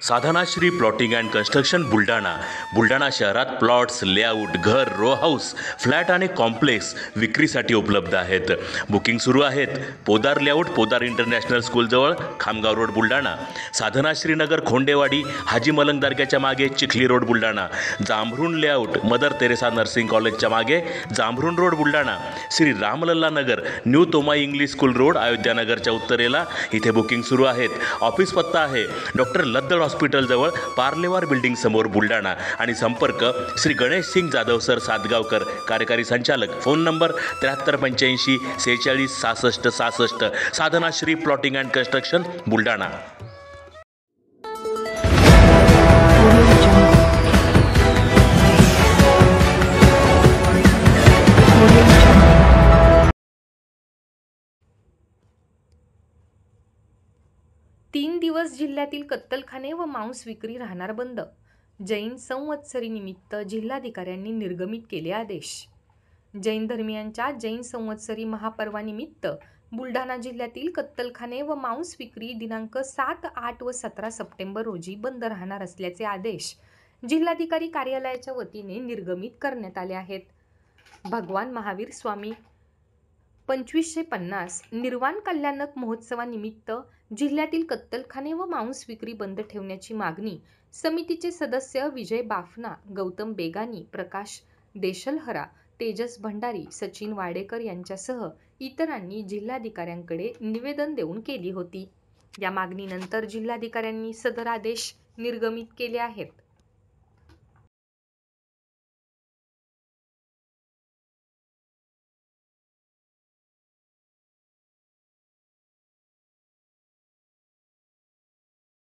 Sadhanashri plotting and construction Buldhana शहरात plots, layout, घर, row house, flat आणि कॉम्प्लेक्स विक्रीसाठी उपलब्ध आहेत. बुकिंग सुरू आहेत. पोदार लेआउट, पोदार इंटरनॅशनल स्कूलजवळ, खामगाव रोड, बुलढाणा. साधनाश्री नगर, खोंडेवाडी, हाजी मलंग दर्ग्याच्या मागे, Chikhli road, Buldhana. Jambharun layout, mother Teresa nursing कॉलेजच्या मागे, Jambharun road, Buldhana. Shri Ramlalla Nagar, new Tomai English school road, अयोध्यानगरच्या उत्तरेला. इथे बुकिंग सुरू आहेत. ऑफिस पत्ता आहे डॉक्टर लद्दड हॉस्पिटलजवळ, पार्लेवार बिल्डिंग समोर, बुलढाणा. आणि संपर्क श्री गणेश सिंग जाधव सर सातगावकर, कार्यकारी संचालक. Phone number 7385 46 66 66. Sadhanashri plotting and construction, Buldhana. तीन दिवस जिल्ह्यातील कत्तलखाने व मांस विक्री राहणार बंद. जैन संवत्सरी निमित्त जिल्हाधिकाऱ्यांनी निर्गमित केले आदेश. जैन धर्मियांच्या जैन संवत्सरी महापर्वानिमित्त बुलढाणा जिल्ह्यातील कत्तलखाने व मांस विक्री दिनांक 7, 8 व 17 सप्टेंबर रोजी बंद राहणार असल्याचे आदेश जिल्हाधिकारी कार्यालयाच्या वतीने निर्गमित करण्यात आले आहेत. भगवान महावीर स्वामी 2550 निर्वाण कल्याणक महोत्सवानिमित्त जिल्ह्यातील कत्तलखाने व मांस विक्री बंद ठेवण्याची मागणी समितीचे सदस्य विजय बाफना, गौतम बेगानी, प्रकाश देशलहरा, तेजस भंडारी, सचिन वाडेकर यांच्यासह इतरांनी जिल्हाधिकाऱ्यांकडे निवेदन देऊन केली होती. या मागणीनंतर जिल्हाधिकाऱ्यांनी सदर आदेश निर्गमित केले आहेत.